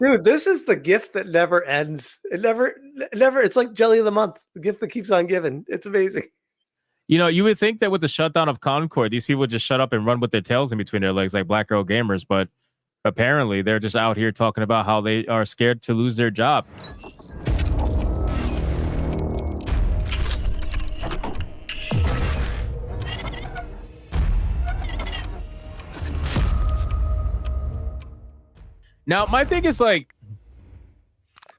Dude, this is the gift that never ends. It never. It's like jelly of the month, the gift that keeps on giving. It's amazing. You know, you would think that with the shutdown of Concord, these people would just shut up and run with their tails in between their legs like black girl gamers, but apparently they're just out here talking about how they are scared to lose their job. Now, my thing is like,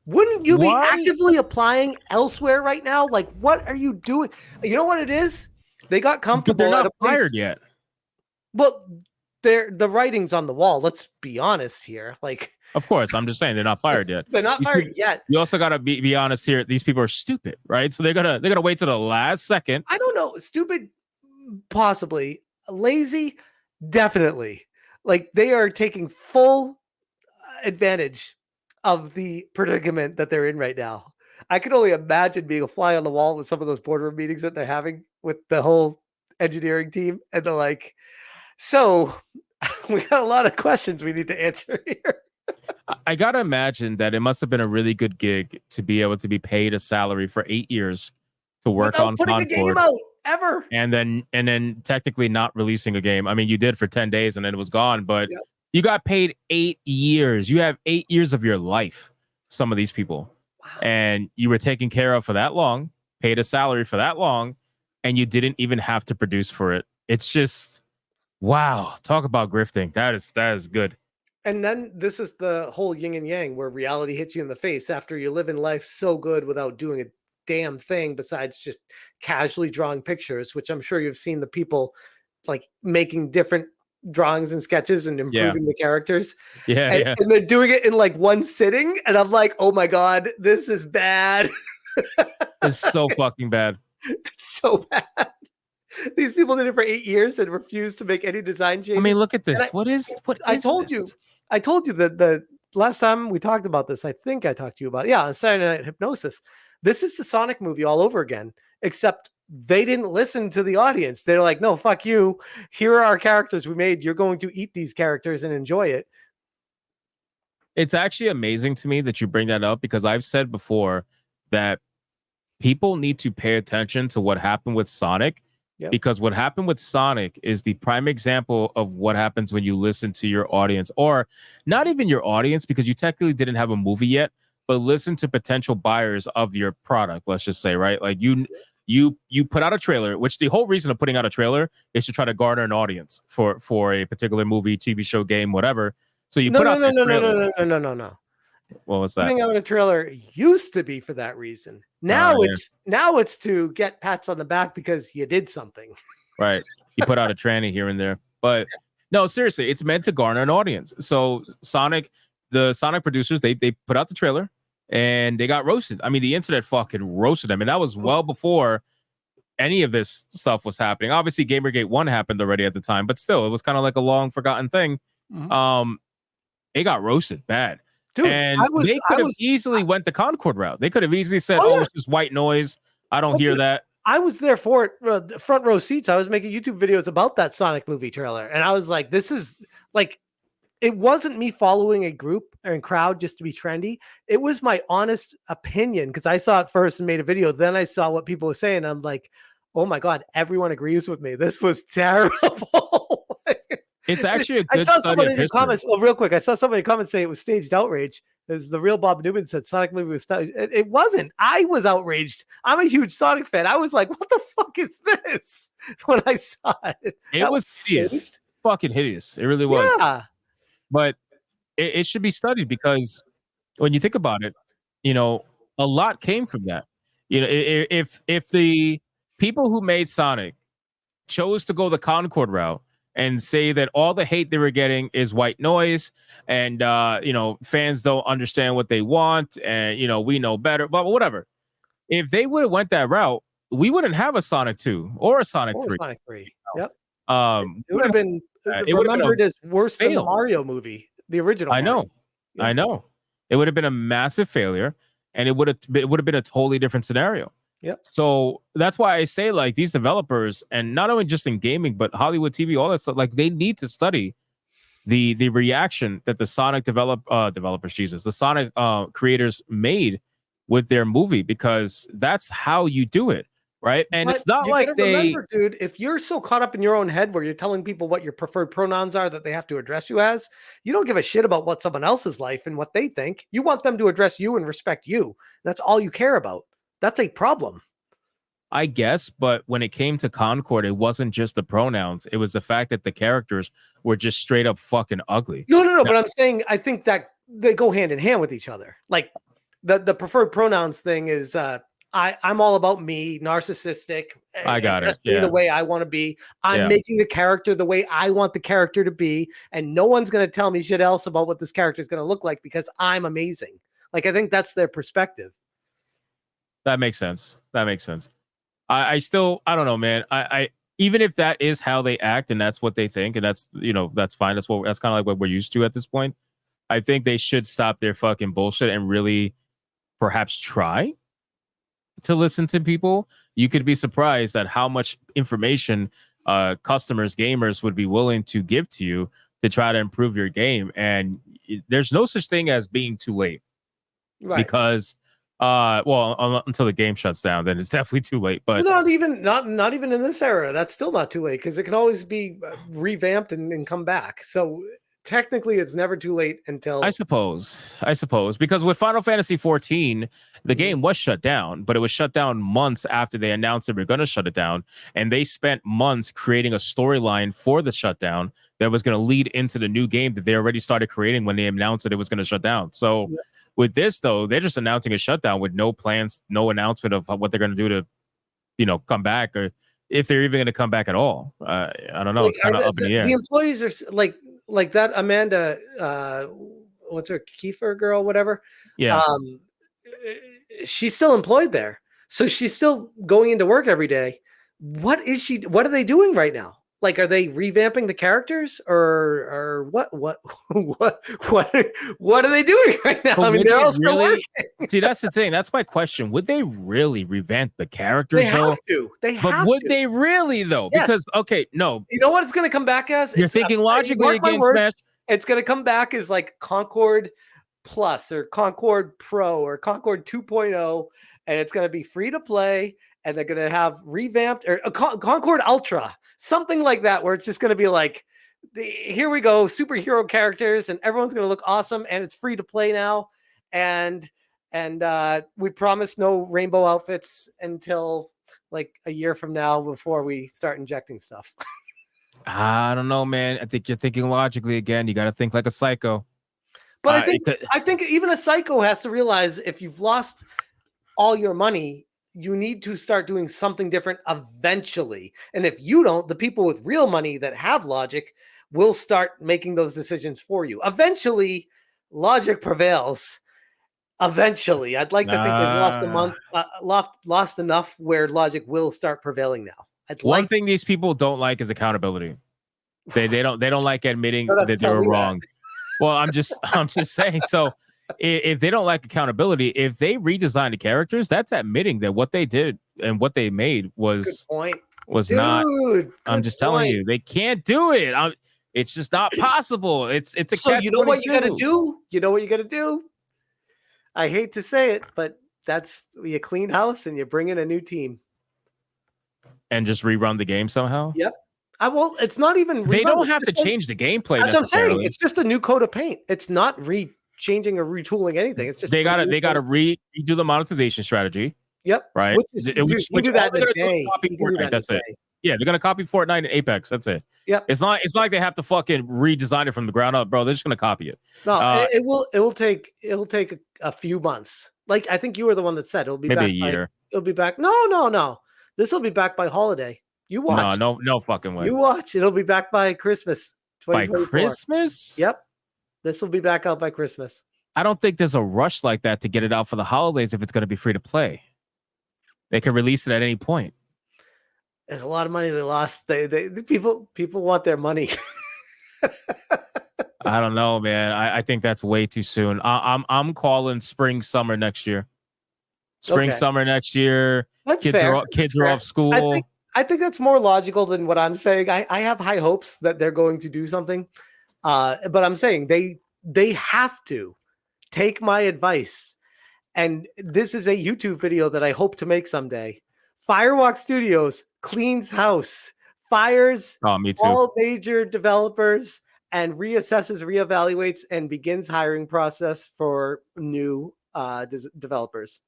wouldn't you be actively applying elsewhere right now? Like, what are you doing? You know what it is? They got comfortable. But they're not fired yet. Well, the writing's on the wall. Let's be honest here. Like, of course, I'm just saying they're not fired yet. They're not fired yet. You also gotta be honest here. These people are stupid, right? So they're gonna wait till the last second. I don't know. Stupid, possibly. Lazy, definitely. Like, they are taking full advantage of the predicament that they're in right now. I can only imagine being a fly on the wall with some of those boardroom meetings that they're having with the whole engineering team, and they're like, so we got a lot of questions we need to answer here. I gotta imagine that it must have been a really good gig to be able to be paid a salary for 8 years to work without on putting Concord, a game out ever, and then technically not releasing a game. I mean, you did for 10 days and then it was gone, but you got paid 8 years. You have 8 years of your life. Some of these people, and you were taken care of for that long, paid a salary for that long, and you didn't even have to produce for it. It's just, wow. Talk about grifting. That is good. And then this is the whole yin and yang where reality hits you in the face after you live in life so good without doing a damn thing besides just casually drawing pictures, which I'm sure you've seen the people like making different drawings and sketches and improving the characters. And they're doing it in like one sitting. And I'm like, oh my God, this is bad. It's so fucking bad. It's so bad. These people did it for 8 years and refused to make any design changes. I mean, look at this. What is I told this? I told you that the last time we talked about this, I think I talked to you about it. Yeah, on Saturday Night Hypnosis. This is the Sonic movie all over again, except they didn't listen to the audience. They're like, no, fuck you. Here are our characters we made. You're going to eat these characters and enjoy it. It's actually amazing to me that you bring that up, because I've said before that people need to pay attention to what happened with Sonic. Yep. Because what happened with Sonic is the prime example of what happens when you listen to your audience, or not even your audience, because you technically didn't have a movie yet, but listen to potential buyers of your product. Let's just say, right? Like you put out a trailer, which the whole reason of putting out a trailer is to try to garner an audience for a particular movie, TV show, game, whatever. So you put out no. What was that? Putting out a trailer used to be for that reason. Now it's to get pats on the back because you did something. Right. You put out a tranny here and there. But no, seriously, it's meant to garner an audience. So the Sonic producers, they put out the trailer and they got roasted. I mean, the internet fucking roasted them. And that was well before any of this stuff was happening. Obviously, Gamergate 1 happened already at the time, but still, it was kind of like a long forgotten thing. Mm-hmm. It got roasted bad. Dude, and they could have easily went the Concord route. They could have easily said, it's just white noise. I don't hear that. I was there for it, front row seats. I was making YouTube videos about that Sonic movie trailer. And I was like, this is like, it wasn't me following a group and crowd just to be trendy. It was my honest opinion, because I saw it first and made a video. Then I saw what people were saying. And I'm like, oh my God, everyone agrees with me. This was terrible. It's actually a good I saw study someone of in the comments. Well, real quick, I saw somebody in the comments say it was staged outrage. As the real Bob Newman said, Sonic movie was staged. It wasn't. I was outraged. I'm a huge Sonic fan. I was like, what the fuck is this? When I saw it. It was hideous. Fucking hideous. It really was. Yeah. But it should be studied, because when you think about it, you know, a lot came from that. You know, if the people who made Sonic chose to go the Concord route and say that all the hate they were getting is white noise, and you know, fans don't understand what they want, and you know, we know better, but whatever. If they would have went that route, we wouldn't have a Sonic 2 or a Sonic 3. Sonic 3. Yep. It would have been remembered as worse than the Mario movie, the original. I know. Yeah. I know. It would have been a massive failure, and it would have been a totally different scenario. Yep. So that's why I say, like, these developers, and not only just in gaming, but Hollywood TV, all that stuff, like, they need to study the reaction that the Sonic developers, Jesus, the Sonic creators made with their movie, because that's how you do it, right? And But it's not you like gotta remember, dude, if you're so caught up in your own head where you're telling people what your preferred pronouns are that they have to address you as, you don't give a shit about what someone else's life and what they think. You want them to address you and respect you. That's all you care about. That's a problem. I guess, but when it came to Concord, it wasn't just the pronouns. It was the fact that the characters were just straight up fucking ugly. No. But I'm saying I think that they go hand in hand with each other. Like the preferred pronouns thing is I'm all about me, narcissistic. I got it. Me Yeah. the way I want to be. I'm making the character the way I want the character to be, and no one's going to tell me shit else about what this character is going to look like because I'm amazing. Like I think that's their perspective. That makes sense. I still, I don't know, man. I even if that is how they act and that's what they think, and that's, that's fine. That's kind of like what we're used to at this point. I think they should stop their fucking bullshit and really perhaps try to listen to people. You could be surprised at how much information customers, gamers would be willing to give to you to try to improve your game. And there's no such thing as being too late, right? Because until the game shuts down, then it's definitely too late. But not even in this era. That's still not too late because it can always be revamped and come back. So technically, it's never too late until I suppose because with Final Fantasy 14, the game was shut down, but it was shut down months after they announced they were going to shut it down, and they spent months creating a storyline for the shutdown that was going to lead into the new game that they already started creating when they announced that it was going to shut down. So. Yeah. With this, though, they're just announcing a shutdown with no plans, no announcement of what they're going to do to, come back, or if they're even going to come back at all. I don't know. Like, it's kind of up in the air. The employees are like that Amanda, what's her, Kiefer girl, whatever. Yeah. She's still employed there. So she's still going into work every day. What are they doing right now? Like, are they revamping the characters or what are they doing right now? But I mean, they're all still working. See, that's the thing. That's my question. Would they really revamp the characters? They have to. But would they really, though? Yes. Because, okay, no. You know what it's going to come back as? You're thinking logically again, Smash. It's going to come back as like Concord Plus or Concord Pro or Concord 2.0, and it's going to be free to play, and they're going to have revamped or Concord Ultra. Something like that, where it's just going to be like, here we go, superhero characters, and everyone's going to look awesome, and it's free to play now. And we promise no rainbow outfits until like a year from now before we start injecting stuff. I don't know, man. I think you're thinking logically again. You got to think like a psycho. But I think even a psycho has to realize if you've lost all your money, you need to start doing something different eventually. And if you don't, the people with real money that have logic will start making those decisions for you. Eventually, logic prevails. Eventually. I'd like to think they've lost enough where logic will start prevailing now. One thing these people don't like is accountability. They don't like admitting that they were wrong. Well, I'm just saying. So if they don't like accountability, if they redesign the characters, that's admitting that what they did and what they made was not. I'm just telling you, they can't do it. It's just not possible. It's a so you know what you got to do. You know what you got to do. I hate to say it, but that's you clean house and you bring in a new team and just rerun the game somehow. Yep. It's not even. They don't have to change the gameplay. That's what I'm saying. It's just a new coat of paint. It's not changing or retooling anything. It's just they gotta redo the monetization strategy. Yep. Right. Which do that in a day. That's it. Yeah, they're gonna copy Fortnite and Apex. That's it. Yep. It's not like they have to fucking redesign it from the ground up, bro. They're just gonna copy it. No, it will take a few months. Like I think you were the one that said it'll be maybe back a year. It'll be back. No. This will be back by holiday. You watch. No fucking way. You watch. It'll be back by Christmas. By Christmas? Yep. This will be back out by Christmas. I don't think there's a rush like that to get it out for the holidays if it's going to be free to play. They can release it at any point. There's a lot of money they lost. People want their money. I don't know, man. I think that's way too soon. I'm calling spring, summer next year. Summer next year. That's kids fair. Kids are off school. I think that's more logical than what I'm saying. I have high hopes that they're going to do something. But I'm saying they have to take my advice. And this is a YouTube video that I hope to make someday. Firewalk Studios cleans house, fires Me too. all major developers, and reevaluates, and begins hiring process for new developers.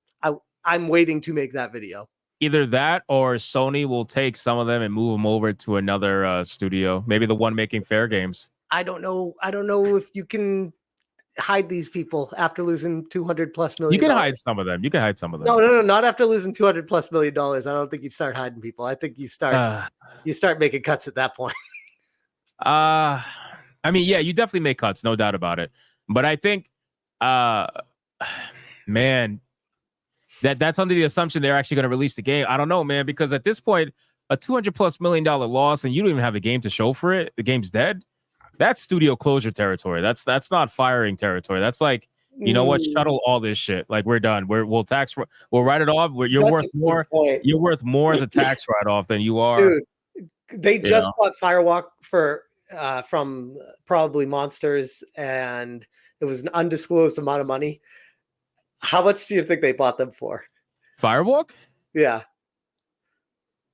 I'm waiting to make that video. Either that or Sony will take some of them and move them over to another studio, maybe the one making Fair Games. I don't know if you can hide these people after losing $200+ million. You can hide some of them. No, not after losing $200+ million. I don't think you start hiding people. I think you start making cuts at that point. I mean, yeah, you definitely make cuts, no doubt about it. But I think, man, that's under the assumption they're actually going to release the game. I don't know, man, because at this point, a $200+ million loss and you don't even have a game to show for it. The game's dead. That's studio closure territory. That's not firing territory. That's like, you know what? Shuttle all this shit. Like, we're done. We'll write it off. You're worth more. You're worth more as a tax write-off than you are. Dude, they just bought Firewalk for from probably Monsters, and it was an undisclosed amount of money. How much do you think they bought them for? Firewalk? Yeah.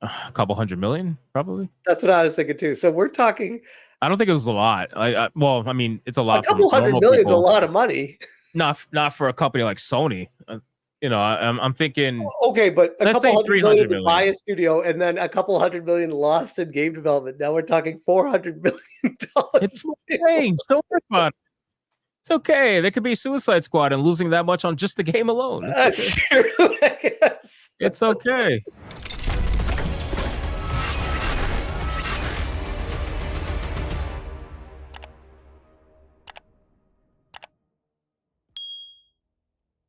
A couple $100 million, probably. That's what I was thinking too. So we're talking. I don't think it was a lot. Well, I mean, it's a lot. A couple $100 million is a lot of money. Not for a company like Sony. I'm thinking. Okay, but a let's couple say $100 million to buy a studio, and then a couple $100 million lost in game development. Now we're talking $400 million. It's strange. Don't worry about it. It's okay. There could be Suicide Squad and losing that much on just the game alone. That's true, I guess. It's okay.